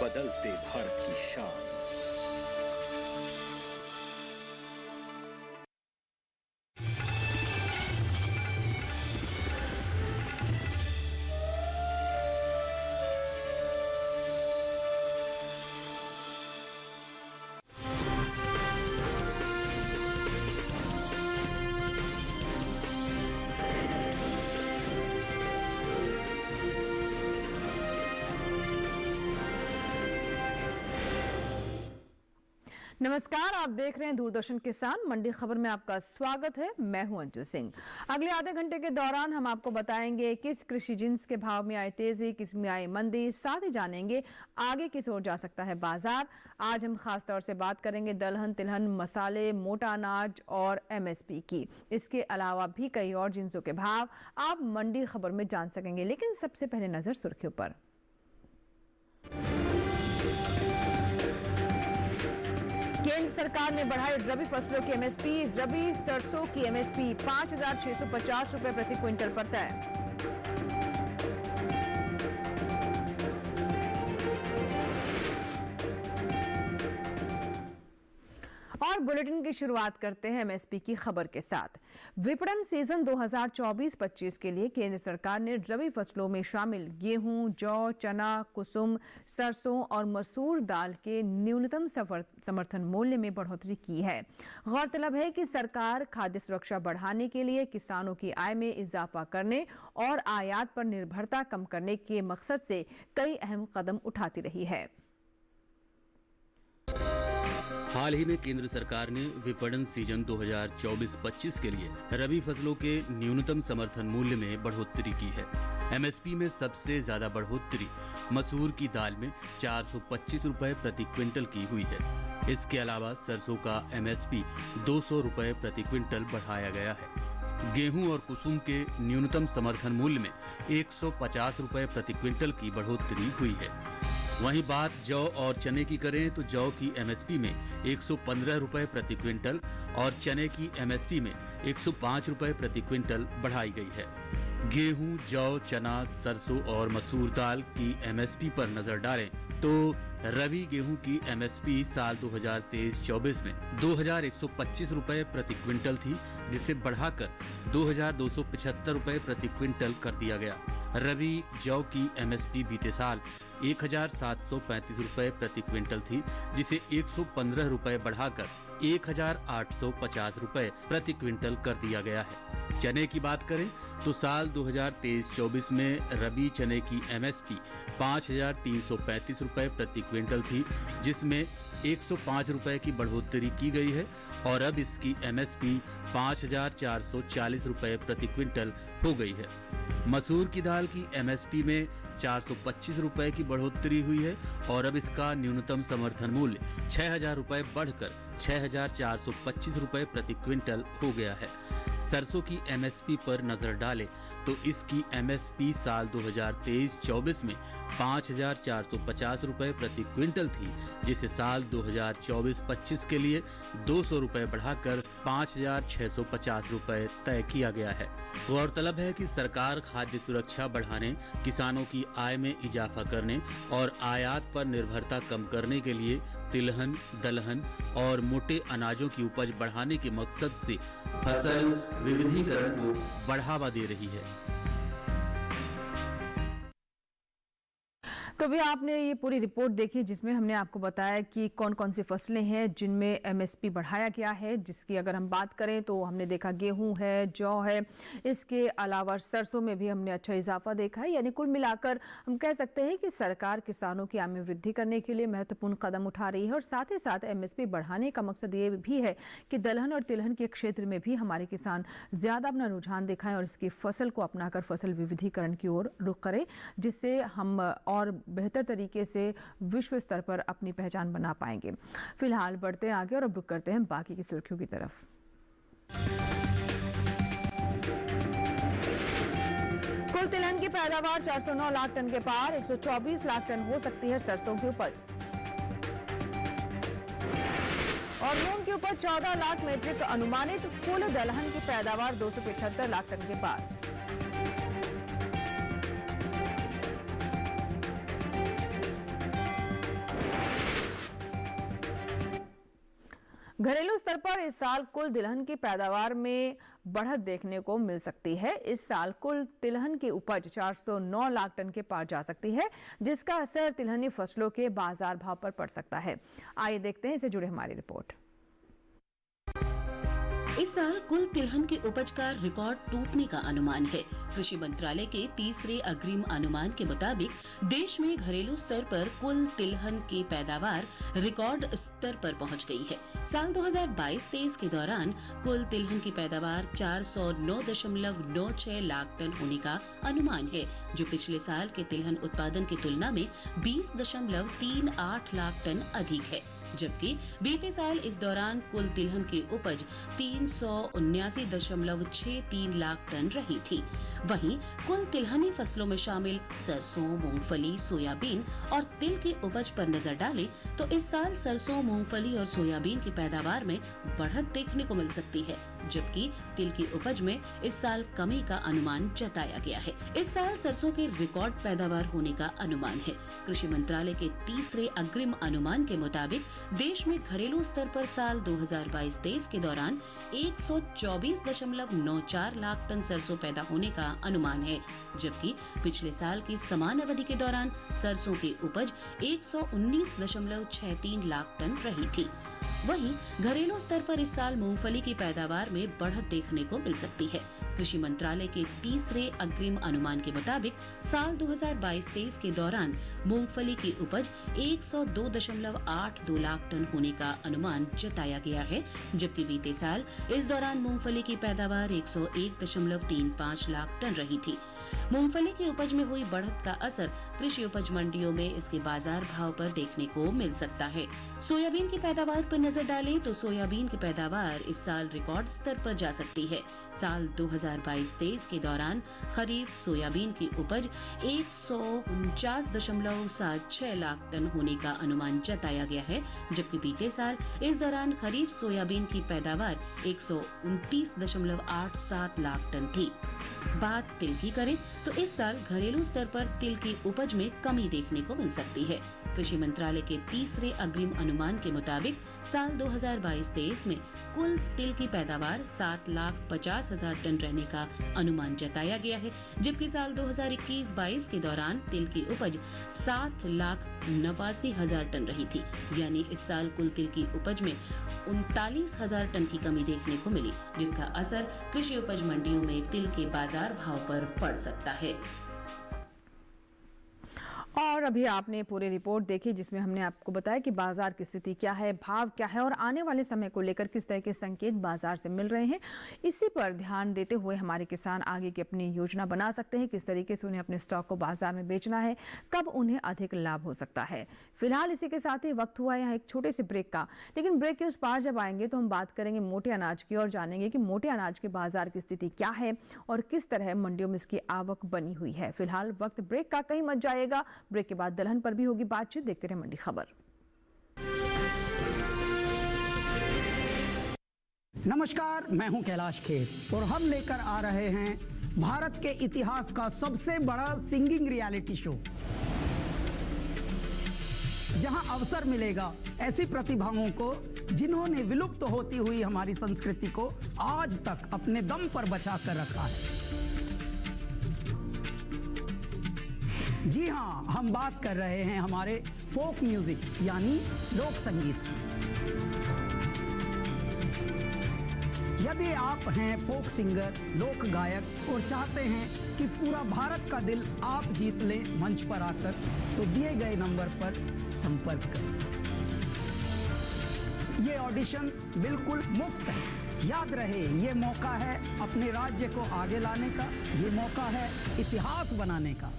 बदलते भारत की शान। नमस्कार, आप देख रहे हैं दूरदर्शन किसान मंडी खबर में आपका स्वागत है। मैं हूं अंजू सिंह। अगले आधे घंटे के दौरान हम आपको बताएंगे किस कृषि जिन्स के भाव में आई तेजी, किस में आई मंदी, साथ ही जानेंगे आगे किस ओर जा सकता है बाजार। आज हम खास तौर से बात करेंगे दलहन, तिलहन, मसाले, मोटा अनाज और एमएसपी की। इसके अलावा भी कई और जिन्सों के भाव आप मंडी खबर में जान सकेंगे, लेकिन सबसे पहले नजर सुर्खियों पर। केंद्र सरकार ने बढ़ाई रबी फसलों की एमएसपी। रबी सरसों की एमएसपी 5,650 रुपए प्रति क्विंटल पर तय। और बुलेटिन की शुरुआत करते हैं एमएसपी की खबर के साथ। विपणन सीजन 2024-25 के लिए केंद्र सरकार ने रबी फसलों में शामिल गेहूं, जौ, चना, कुसुम, सरसों और मसूर दाल के न्यूनतम समर्थन मूल्य में बढ़ोतरी की है। गौरतलब है कि सरकार खाद्य सुरक्षा बढ़ाने के लिए किसानों की आय में इजाफा करने और आयात पर निर्भरता कम करने के मकसद से कई अहम कदम उठाती रही है। हाल ही में केंद्र सरकार ने विपणन सीजन 2024-25 के लिए रबी फसलों के न्यूनतम समर्थन मूल्य में बढ़ोतरी की है। एमएसपी में सबसे ज्यादा बढ़ोतरी मसूर की दाल में 425 रुपए प्रति क्विंटल की हुई है। इसके अलावा सरसों का एमएसपी 200 रुपए प्रति क्विंटल बढ़ाया गया है। गेहूं और कुसुम के न्यूनतम समर्थन मूल्य में 150 रुपए प्रति क्विंटल की बढ़ोतरी हुई है। वहीं बात जौ और चने की करें तो जौ की एमएसपी में 115 रुपए प्रति क्विंटल और चने की एमएसपी में 105 रुपए प्रति क्विंटल बढ़ाई गई है। गेहूं, जौ, चना, सरसों और मसूर दाल की एमएसपी पर नजर डालें तो रबी गेहूं की एमएसपी साल 2023-24 में 2,125 रुपए प्रति क्विंटल थी, जिसे बढ़ाकर 2,275 रुपए प्रति क्विंटल कर दिया गया। रबी जौ की एमएसपी बीते साल 1,735 रुपए प्रति क्विंटल थी, जिसे 115 रुपए बढ़ाकर 1,850 रुपए प्रति क्विंटल कर दिया गया है। चने की बात करें तो साल 2023-24 में रबी चने की एमएसपी 5,335 रुपए प्रति क्विंटल थी, जिसमें 105 रुपए की बढ़ोतरी की गई है और अब इसकी एमएसपी 5,440 रुपए प्रति क्विंटल हो गई है। मसूर की दाल की एमएसपी में 425 रुपए की बढ़ोतरी हुई है और अब इसका न्यूनतम समर्थन मूल्य 6,000 रुपए बढ़कर 6,425 रुपए प्रति क्विंटल हो गया है। सरसों की एमएसपी पर नजर डालें तो इसकी एमएसपी साल 2023-24 में 5,450 रुपए प्रति क्विंटल थी, जिसे साल 2024-25 के लिए 200 रुपए बढ़ाकर 5,650 रुपए तय किया गया है। गौरतलब है कि सरकार खाद्य सुरक्षा बढ़ाने, किसानों की आय में इजाफा करने और आयात पर निर्भरता कम करने के लिए तिलहन, दलहन और मोटे अनाजों की उपज बढ़ाने के मकसद से फसल विविधीकरण को बढ़ावा दे रही है। तो भी आपने ये पूरी रिपोर्ट देखी जिसमें हमने आपको बताया कि कौन कौन सी फसलें हैं जिनमें एमएसपी बढ़ाया गया है, जिसकी अगर हम बात करें तो हमने देखा गेहूं है, जौ है, इसके अलावा सरसों में भी हमने अच्छा इजाफा देखा है। यानी कुल मिलाकर हम कह सकते हैं कि सरकार किसानों की आय में वृद्धि करने के लिए महत्वपूर्ण कदम उठा रही है और साथ ही साथ एमएसपी बढ़ाने का मकसद ये भी है कि दलहन और तिलहन के क्षेत्र में भी हमारे किसान ज़्यादा अपना रुझान दिखाएं और इसकी फसल को अपनाकर फसल विविधीकरण की ओर रुख करें, जिससे हम और बेहतर तरीके से विश्व स्तर पर अपनी पहचान बना पाएंगे। फिलहाल बढ़ते हैं आगे और अब रुक करते हैं बाकी की सुर्खियों की तरफ। कुल तिलहन की पैदावार 409 लाख टन के पार, 124 लाख टन हो सकती है सरसों की उपज और मूंग की उपज 14 लाख मीट्रिक अनुमानित। कुल दलहन की पैदावार 275 लाख टन के पार। घरेलू स्तर पर इस साल कुल तिलहन की पैदावार में बढ़त देखने को मिल सकती है। इस साल कुल तिलहन की उपज 409 लाख टन के पार जा सकती है, जिसका असर तिलहनी फसलों के बाजार भाव पर पड़ सकता है। आइए देखते हैं इससे जुड़े हमारी रिपोर्ट। इस साल कुल तिलहन की उपज का रिकॉर्ड टूटने का अनुमान है। कृषि मंत्रालय के तीसरे अग्रिम अनुमान के मुताबिक देश में घरेलू स्तर पर कुल तिलहन की पैदावार रिकॉर्ड स्तर पर पहुंच गई है। साल 2022-23 के दौरान कुल तिलहन की पैदावार 409.96 लाख टन होने का अनुमान है, जो पिछले साल के तिलहन उत्पादन की तुलना में 20.38 लाख टन अधिक है। जबकि बीते साल इस दौरान कुल तिलहन की उपज 379.63 लाख टन रही थी। वहीं कुल तिलहनी फसलों में शामिल सरसों, मूंगफली, सोयाबीन और तिल की उपज पर नजर डालें तो इस साल सरसों, मूंगफली और सोयाबीन की पैदावार में बढ़त देखने को मिल सकती है, जबकि तिल की उपज में इस साल कमी का अनुमान जताया गया है। इस साल सरसों के रिकॉर्ड पैदावार होने का अनुमान है। कृषि मंत्रालय के तीसरे अग्रिम अनुमान के मुताबिक देश में घरेलू स्तर पर साल 2022-23 के दौरान 124.94 लाख टन सरसों पैदा होने का अनुमान है, जबकि पिछले साल की समान अवधि के दौरान सरसों की उपज 119.63 लाख टन रही थी। वहीं घरेलू स्तर पर इस साल मूंगफली की पैदावार में बढ़त देखने को मिल सकती है। कृषि मंत्रालय के तीसरे अग्रिम अनुमान के मुताबिक साल 2022-23 के दौरान मूंगफली की उपज 102.82 लाख टन होने का अनुमान जताया गया है, जबकि बीते साल इस दौरान मूंगफली की पैदावार 101.35 लाख टन रही थी। मूंगफली की उपज में हुई बढ़त का असर कृषि उपज मंडियों में इसके बाजार भाव पर देखने को मिल सकता है। सोयाबीन की पैदावार पर नजर डालें तो सोयाबीन की पैदावार इस साल रिकॉर्ड स्तर पर जा सकती है। साल 2022-23 के दौरान खरीफ सोयाबीन की उपज 149.76 लाख टन होने का अनुमान जताया गया है, जबकि बीते साल इस दौरान खरीफ सोयाबीन की पैदावार 129.87 लाख टन थी। बात तिल की करें तो इस साल घरेलू स्तर पर तिल की उपज में कमी देखने को मिल सकती है। कृषि मंत्रालय के तीसरे अग्रिम अनुमान के मुताबिक साल 2022-23 में कुल तिल की पैदावार 7,50,000 टन रहने का अनुमान जताया गया है, जबकि साल 2021-22 के दौरान तिल की उपज 7,89,000 टन रही थी। यानी इस साल कुल तिल की उपज में 39,000 टन की कमी देखने को मिली, जिसका असर कृषि उपज मंडियों में तिल के बाजार भाव पर पड़ सकता है। और अभी आपने पूरी रिपोर्ट देखी, जिसमें हमने आपको बताया कि बाजार की स्थिति क्या है, भाव क्या है और आने वाले समय को लेकर किस तरह के संकेत बाजार से मिल रहे हैं। इसी पर ध्यान देते हुए हमारे किसान आगे की अपनी योजना बना सकते हैं, किस तरीके से उन्हें अपने स्टॉक को बाजार में बेचना है, कब उन्हें अधिक लाभ हो सकता है। फिलहाल इसी के साथ ही वक्त हुआ यहाँ एक छोटे से ब्रेक का, लेकिन ब्रेक के उस पार जब आएंगे तो हम बात करेंगे मोटे अनाज की और जानेंगे कि मोटे अनाज के बाजार की स्थिति क्या है और किस तरह मंडियों में इसकी आवक बनी हुई है। फिलहाल वक्त ब्रेक का, कहीं मत जाइएगा। ब्रेक के बाद दलहन पर भी होगी बातचीत। देखते रहे मंडी खबर। नमस्कार, मैं हूं कैलाश खेर और हम लेकर आ रहे हैं भारत के इतिहास का सबसे बड़ा सिंगिंग रियलिटी शो, जहां अवसर मिलेगा ऐसी प्रतिभाओं को जिन्होंने विलुप्त होती हुई हमारी संस्कृति को आज तक अपने दम पर बचा कर रखा है। जी हां, हम बात कर रहे हैं हमारे फोक म्यूजिक यानी लोक संगीत की। यदि आप हैं फोक सिंगर, लोक गायक और चाहते हैं कि पूरा भारत का दिल आप जीत लें मंच पर आकर, तो दिए गए नंबर पर संपर्क करें। ये ऑडिशंस बिल्कुल मुफ्त है। याद रहे, ये मौका है अपने राज्य को आगे लाने का, ये मौका है इतिहास बनाने का।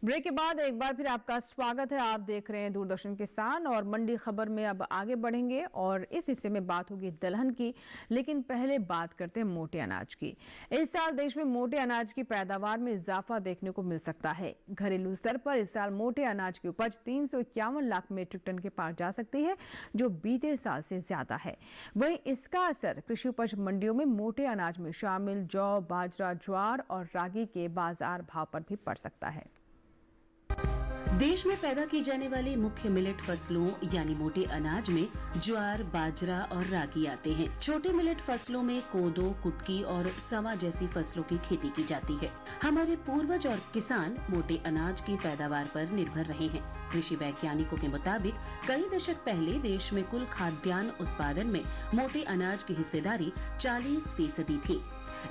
ब्रेक के बाद एक बार फिर आपका स्वागत है। आप देख रहे हैं दूरदर्शन किसान और मंडी खबर में अब आगे बढ़ेंगे और इस हिस्से में बात होगी दलहन की, लेकिन पहले बात करते हैं मोटे अनाज की। इस साल देश में मोटे अनाज की पैदावार में इजाफा देखने को मिल सकता है। घरेलू स्तर पर इस साल मोटे अनाज की उपज 351 लाख मीट्रिक टन के पार जा सकती है, जो बीते साल से ज्यादा है। वहीं इसका असर कृषि उपज मंडियों में मोटे अनाज में शामिल जौ, बाजरा, ज्वार और रागी के बाजार भाव पर भी पड़ सकता है। देश में पैदा की जाने वाली मुख्य मिलेट फसलों यानी मोटे अनाज में ज्वार, बाजरा और रागी आते हैं। छोटे मिलेट फसलों में कोदो, कुटकी और सवा जैसी फसलों की खेती की जाती है। हमारे पूर्वज और किसान मोटे अनाज की पैदावार पर निर्भर रहे हैं। कृषि वैज्ञानिकों के मुताबिक कई दशक पहले देश में कुल खाद्यान्न उत्पादन में मोटे अनाज की हिस्सेदारी 40% थी।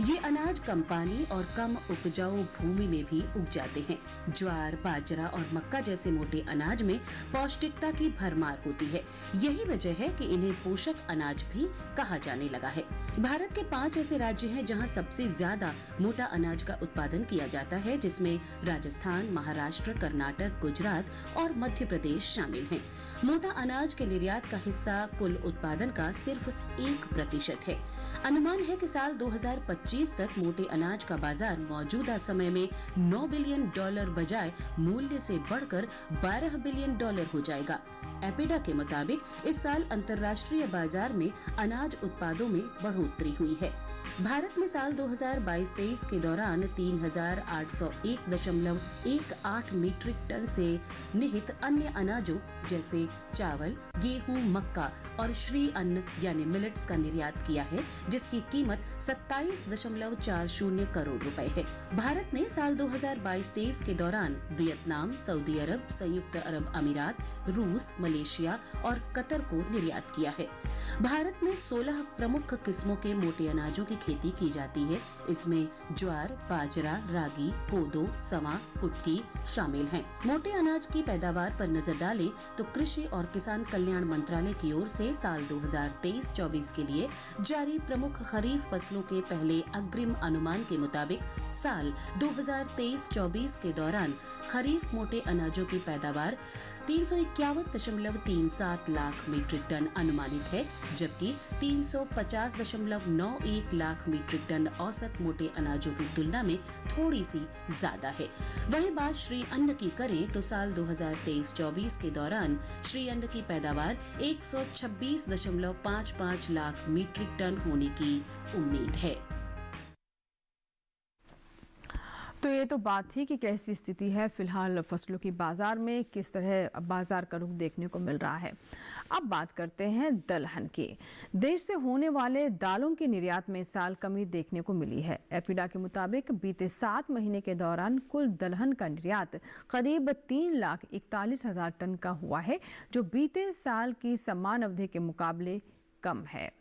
ये अनाज कम पानी और कम उपजाऊ भूमि में भी उग जाते हैं। ज्वार, बाजरा और मक्का जैसे मोटे अनाज में पौष्टिकता की भरमार होती है। यही वजह है कि इन्हें पोषक अनाज भी कहा जाने लगा है। भारत के 5 ऐसे राज्य हैं जहां सबसे ज्यादा मोटा अनाज का उत्पादन किया जाता है, जिसमें राजस्थान, महाराष्ट्र, कर्नाटक, गुजरात और मध्य प्रदेश शामिल हैं। मोटा अनाज के निर्यात का हिस्सा कुल उत्पादन का सिर्फ 1% है। अनुमान है कि साल 2025 तक मोटे अनाज का बाजार मौजूदा समय में $9 बिलियन बजाय मूल्य से बढ़कर $12 बिलियन हो जाएगा। एपिडा के मुताबिक इस साल अंतर्राष्ट्रीय बाजार में अनाज उत्पादों में बढ़ोतरी हुई है। भारत में साल 2022-23 के दौरान 3801.18 मीट्रिक टन से निहित अन्य अनाजों जैसे चावल, गेहूं, मक्का और श्री अन्न यानी मिलेट्स का निर्यात किया है, जिसकी कीमत 27.40 करोड़ रुपए है। भारत ने साल 2022-23 के दौरान वियतनाम, सऊदी अरब, संयुक्त अरब अमीरात, रूस, मलेशिया और कतर को निर्यात किया है। भारत में 16 प्रमुख किस्मों के मोटे अनाजों की खेती की जाती है। इसमें ज्वार, बाजरा, रागी, कोदो, सवा, कुटकी शामिल हैं। मोटे अनाज की पैदावार पर नजर डालें तो कृषि और किसान कल्याण मंत्रालय की ओर से साल 2023-24 के लिए जारी प्रमुख खरीफ फसलों के पहले अग्रिम अनुमान के मुताबिक साल 2023-24 के दौरान खरीफ मोटे अनाजों की पैदावार 351.37 लाख मीट्रिक टन अनुमानित है, जबकि 350.91 लाख मीट्रिक टन औसत मोटे अनाजों की तुलना में थोड़ी सी ज्यादा है। वहीं बात श्री अन्न की करें तो साल 2023-24 के दौरान श्री अन्न की पैदावार 126.55 लाख मीट्रिक टन होने की उम्मीद है। तो ये तो बात थी कि कैसी स्थिति है फिलहाल फसलों की बाजार में, किस तरह बाजार का रुख देखने को मिल रहा है। अब बात करते हैं दलहन की। देश से होने वाले दालों के निर्यात में इस साल कमी देखने को मिली है। एपिडा के मुताबिक बीते 7 महीने के दौरान कुल दलहन का निर्यात करीब 3,41,000 टन का हुआ है, जो बीते साल की समान अवधि के मुकाबले कम है।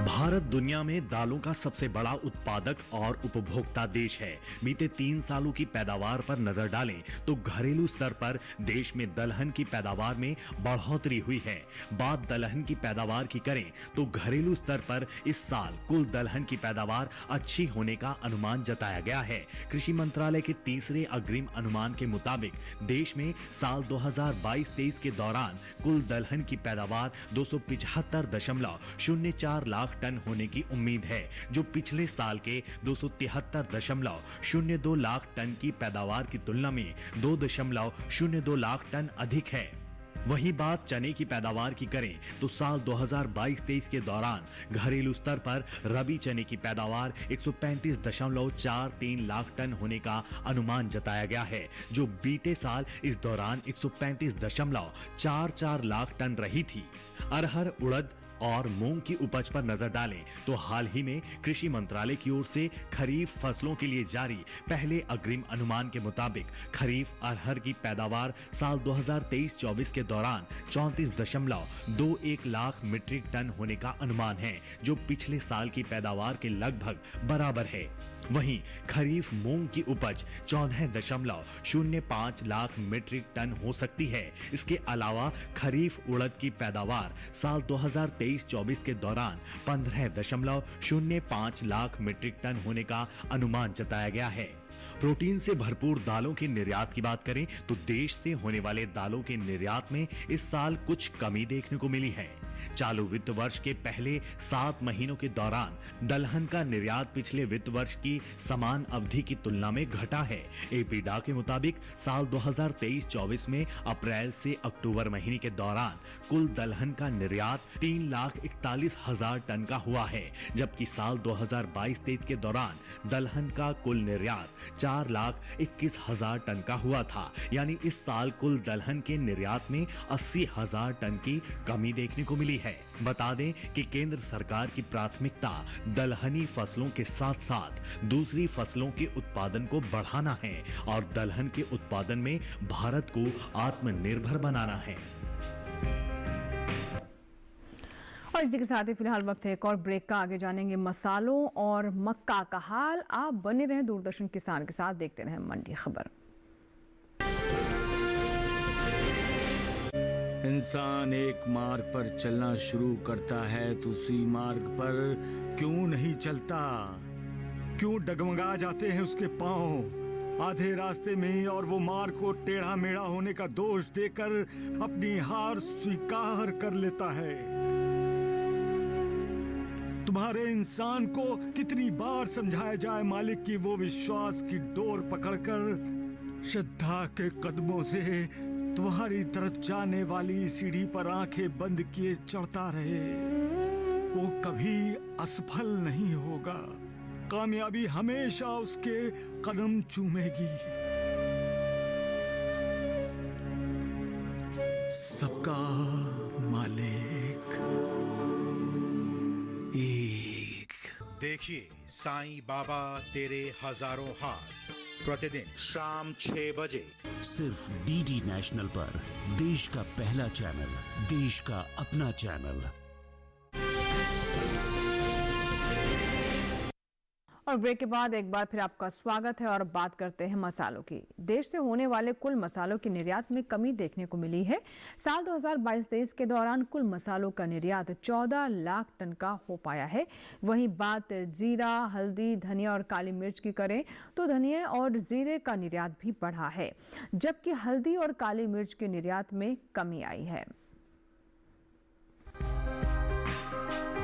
भारत दुनिया में दालों का सबसे बड़ा उत्पादक और उपभोक्ता देश है। बीते 3 सालों की पैदावार पर नजर डालें तो घरेलू स्तर पर देश में दलहन की पैदावार में बढ़ोतरी हुई है। बात दलहन की पैदावार की करें तो घरेलू स्तर पर इस साल कुल दलहन की पैदावार अच्छी होने का अनुमान जताया गया है। कृषि मंत्रालय के तीसरे अग्रिम अनुमान के मुताबिक देश में साल 2022-23 के दौरान कुल दलहन की पैदावार 275.04 लाख टन होने की उम्मीद है, जो पिछले साल के 273.02 लाख टन की पैदावार की तुलना में 2.02 लाख टन अधिक है। वहीं बात चने की पैदावार की करें तो साल 2022-23 के दौरान घरेलू स्तर पर रबी चने की पैदावार 135.43 लाख टन होने का अनुमान जताया गया है, जो बीते साल इस दौरान 135.44 लाख टन रही थी। अरहर, उड़द और मूंग की उपज पर नजर डालें तो हाल ही में कृषि मंत्रालय की ओर से खरीफ फसलों के लिए जारी पहले अग्रिम अनुमान के मुताबिक खरीफ अरहर की पैदावार साल 2023-24 के दौरान 34.21 लाख मीट्रिक टन होने का अनुमान है, जो पिछले साल की पैदावार के लगभग बराबर है। वहीं खरीफ मूंग की उपज 14.05 लाख मीट्रिक टन हो सकती है। इसके अलावा खरीफ उड़द की पैदावार साल 2023-24 के दौरान 15.05 लाख मीट्रिक टन होने का अनुमान जताया गया है। प्रोटीन से भरपूर दालों के निर्यात की बात करें तो देश से होने वाले दालों के निर्यात में इस साल कुछ कमी देखने को मिली है। चालू वित्त वर्ष के पहले 7 महीनों के दौरान दलहन का निर्यात पिछले वित्त वर्ष की समान अवधि की तुलना में घटा है। एपीडा के मुताबिक साल 2023-24 में अप्रैल से अक्टूबर महीने के दौरान कुल दलहन का निर्यात 3,41,000 टन का हुआ है, जबकि साल 2022-23 के दौरान दलहन का कुल निर्यात 4,21,000 टन का हुआ था। यानी इस साल कुल दलहन के निर्यात में 80,000 टन की कमी देखने को मिली है। बता दें कि केंद्र सरकार की प्राथमिकता दलहनी फसलों के साथ साथ दूसरी फसलों के उत्पादन को बढ़ाना है और दलहन के उत्पादन में भारत को आत्मनिर्भर बनाना है। और इसी के साथ ही फिलहाल वक्त है एक और ब्रेक का। आगे जानेंगे मसालों और मक्का का हाल। आप बने रहें दूरदर्शन किसान के साथ, देखते रहें मंडी खबर। इंसान एक मार्ग पर चलना शुरू करता है तो उसी मार्ग पर क्यों नहीं चलता? क्यों डगमगा जाते हैं उसके पांव आधे रास्ते में ही, और वो मार्ग को टेढ़ा मेढ़ा होने का दोष देकर अपनी हार स्वीकार कर लेता है। तुम्हारे इंसान को कितनी बार समझाया जाए मालिक की वो विश्वास की डोर पकड़कर श्रद्धा के कदमों से तुम्हारी तरफ जाने वाली सीढ़ी पर आंखें बंद किए चढ़ता रहे, वो कभी असफल नहीं होगा। कामयाबी हमेशा उसके कदम चूमेगी। सबका मालिक एक। देखिए साईं बाबा तेरे हजारों हाथ प्रतिदिन शाम 6 बजे सिर्फ डीडी नेशनल पर, देश का पहला चैनल, देश का अपना चैनल। और ब्रेक के बाद एक बार फिर आपका स्वागत है और बात करते हैं मसालों की। देश से होने वाले कुल मसालों की निर्यात में कमी देखने को मिली है। साल 2022-23 के दौरान कुल मसालों का निर्यात 14 लाख टन का हो पाया है। वहीं बात जीरा, हल्दी, धनिया और काली मिर्च की करें तो धनिया और जीरे का निर्यात भी बढ़ा है, जबकि हल्दी और काली मिर्च के निर्यात में कमी आई है।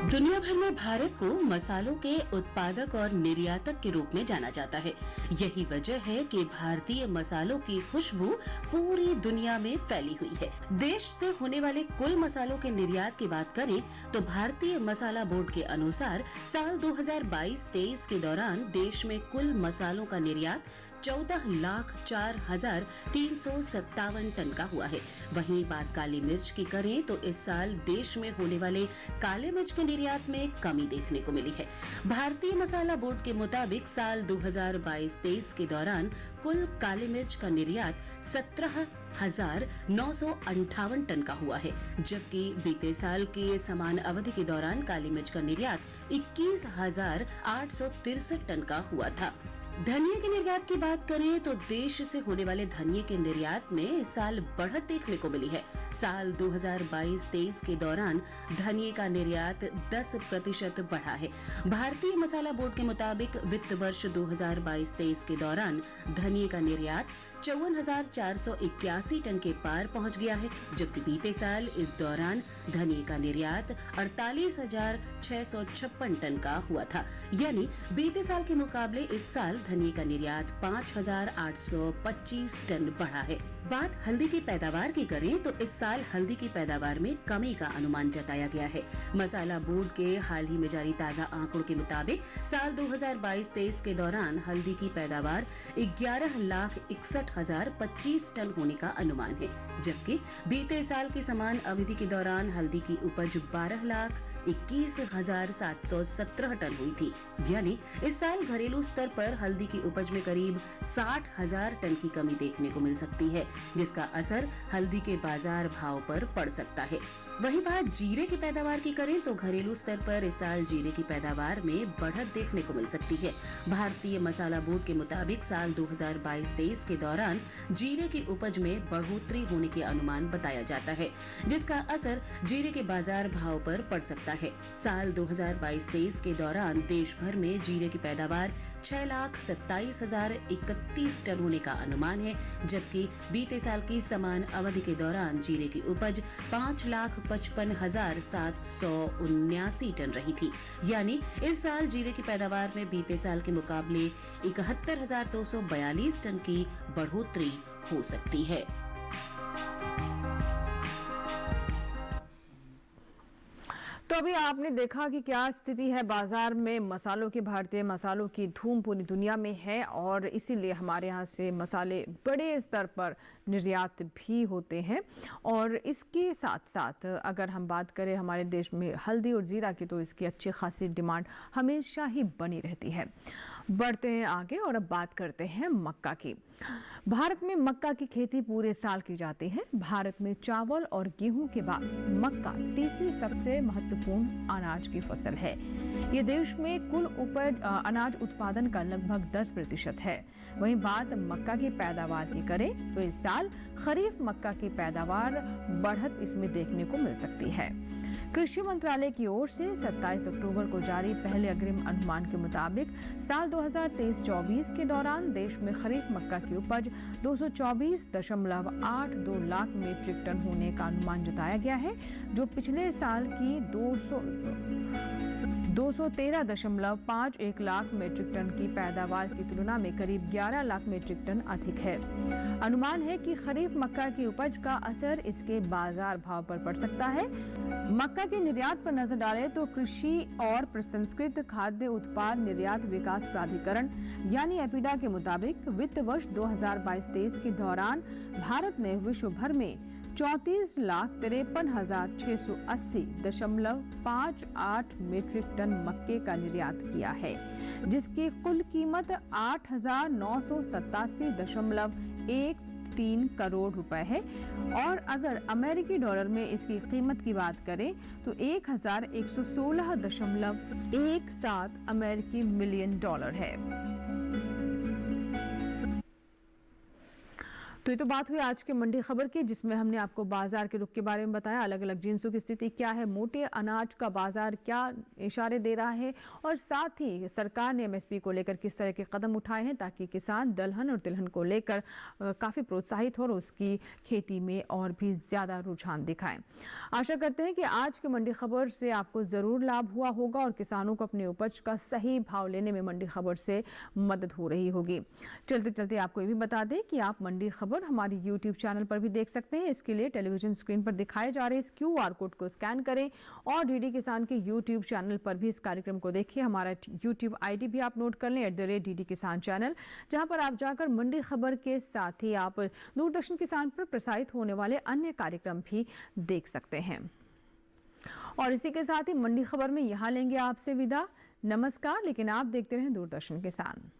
दुनिया भर में भारत को मसालों के उत्पादक और निर्यातक के रूप में जाना जाता है। यही वजह है कि भारतीय मसालों की खुशबू पूरी दुनिया में फैली हुई है। देश से होने वाले कुल मसालों के निर्यात की बात करें तो भारतीय मसाला बोर्ड के अनुसार साल 2022-23 के दौरान देश में कुल मसालों का निर्यात 14,04,357 टन का हुआ है। वहीं बात काली मिर्च की करें तो इस साल देश में होने वाले काले मिर्च के निर्यात में कमी देखने को मिली है। भारतीय मसाला बोर्ड के मुताबिक साल 2022-23 के दौरान कुल काली मिर्च का निर्यात 17,958 टन का हुआ है, जबकि बीते साल की समान अवधि के दौरान काली मिर्च का निर्यात 21,863 टन का हुआ था। धनिया के निर्यात की बात करें तो देश से होने वाले धनिये के निर्यात में इस साल बढ़त देखने को मिली है। साल 2022-23 के दौरान धनिये का निर्यात 10% बढ़ा है। भारतीय मसाला बोर्ड के मुताबिक वित्त वर्ष 2022-23 के दौरान धनिये का निर्यात 54,481 टन के पार पहुंच गया है, जबकि बीते साल इस दौरान धनिये का निर्यात 48,656 टन का हुआ था। यानी बीते साल के मुकाबले इस साल धनिये का निर्यात 5,825 टन बढ़ा है। बात हल्दी की पैदावार की करें तो इस साल हल्दी की पैदावार में कमी का अनुमान जताया गया है। मसाला बोर्ड के हाल ही में जारी ताजा आंकड़ों के मुताबिक साल 2022-23 के दौरान हल्दी की पैदावार 11,61,025 टन होने का अनुमान है, जबकि बीते साल की समान अवधि के दौरान हल्दी की उपज 12,21,717 टन हुई थी। यानी इस साल घरेलू स्तर पर हल्दी की उपज में करीब 60,000 टन की कमी देखने को मिल सकती है, जिसका असर हल्दी के बाजार भाव पर पड़ सकता है। वही बात जीरे की पैदावार की करें तो घरेलू स्तर पर इस साल जीरे की पैदावार में बढ़त देखने को मिल सकती है। भारतीय मसाला बोर्ड के मुताबिक साल 2022-23 के दौरान जीरे की उपज में बढ़ोतरी होने के अनुमान बताया जाता है, जिसका असर जीरे के बाजार भाव पर पड़ सकता है। साल 2022-23 के दौरान देश भर में जीरे की पैदावार 6,27,031 टन होने का अनुमान है, जबकि बीते साल की समान अवधि के दौरान जीरे की उपज 5,55,779 टन रही थी। यानी इस साल जीरे की पैदावार में बीते साल के मुकाबले 71,242 टन की बढ़ोतरी हो सकती है। तो अभी आपने देखा कि क्या स्थिति है बाजार में मसालों की। भारतीय मसालों की धूम पूरी दुनिया में है और इसीलिए हमारे यहाँ से मसाले बड़े स्तर पर निर्यात भी होते हैं। और इसके साथ साथ अगर हम बात करें हमारे देश में हल्दी और जीरा की, तो इसकी अच्छी खासी डिमांड हमेशा ही बनी रहती है। बढ़ते हैं आगे और अब बात करते हैं मक्का की। भारत में मक्का की खेती पूरे साल की जाती है। भारत में चावल और गेहूं के बाद मक्का तीसरी सबसे महत्वपूर्ण अनाज की फसल है। ये देश में कुल अनाज उत्पादन का लगभग 10% है। वहीं बात मक्का की पैदावार की करें तो इस साल खरीफ मक्का की पैदावार बढ़त इसमें देखने को मिल सकती है। कृषि मंत्रालय की ओर से 27 अक्टूबर को जारी पहले अग्रिम अनुमान के मुताबिक साल 2023-24 के दौरान देश में खरीफ मक्का की उपज 224.82 लाख मीट्रिक टन होने का अनुमान जताया गया है, जो पिछले साल की 213.51 लाख मीट्रिक टन की पैदावार की तुलना में करीब 11 लाख मीट्रिक टन अधिक है। अनुमान है कि खरीफ मक्का की उपज का असर इसके बाजार भाव पर पड़ सकता है। मक्का के निर्यात पर नजर डालें तो कृषि और प्रसंस्कृत खाद्य उत्पाद निर्यात विकास प्राधिकरण यानी एपीडा के मुताबिक वित्त वर्ष 2022-23 के दौरान भारत ने विश्व भर में 34,63,680.58 मीट्रिक टन मक्के का निर्यात किया है, जिसकी कुल कीमत 8,987.13 करोड़ रुपए है। और अगर अमेरिकी डॉलर में इसकी कीमत की बात करें तो 1,116.17 अमेरिकी मिलियन डॉलर है। तो ये तो बात हुई आज के मंडी खबर की, जिसमें हमने आपको बाजार के रुख के बारे में बताया, अलग अलग जिन्सों की स्थिति क्या है, मोटे अनाज का बाजार क्या इशारे दे रहा है और साथ ही सरकार ने एमएसपी को लेकर किस तरह के कदम उठाए हैं ताकि किसान दलहन और तिलहन को लेकर काफ़ी प्रोत्साहित हो और उसकी खेती में और भी ज़्यादा रुझान दिखाएं। आशा करते हैं कि आज की मंडी खबर से आपको ज़रूर लाभ हुआ होगा और किसानों को अपने उपज का सही भाव लेने में मंडी खबर से मदद हो रही होगी। चलते चलते आपको ये भी बता दें कि आप मंडी खबर हमारी YouTube चैनल पर भी देख सकते हैं। इसके लिए टेलीविजन स्क्रीन पर दिखाए जा रहे इस QR कोड को स्कैन करें और डीडी किसान के YouTube चैनल पर भी इस कार्यक्रम को देखिए। हमारा YouTube ID भी आप नोट कर लें @DD किसान चैनल, जहां पर आप जाकर मंडी खबर के साथ ही आप दूरदर्शन किसान पर प्रसारित होने वाले अन्य कार्यक्रम भी देख सकते हैं। और इसी के साथ ही मंडी खबर में यहाँ लेंगे आपसे विदा। नमस्कार, लेकिन आप देखते रहें दूरदर्शन किसान।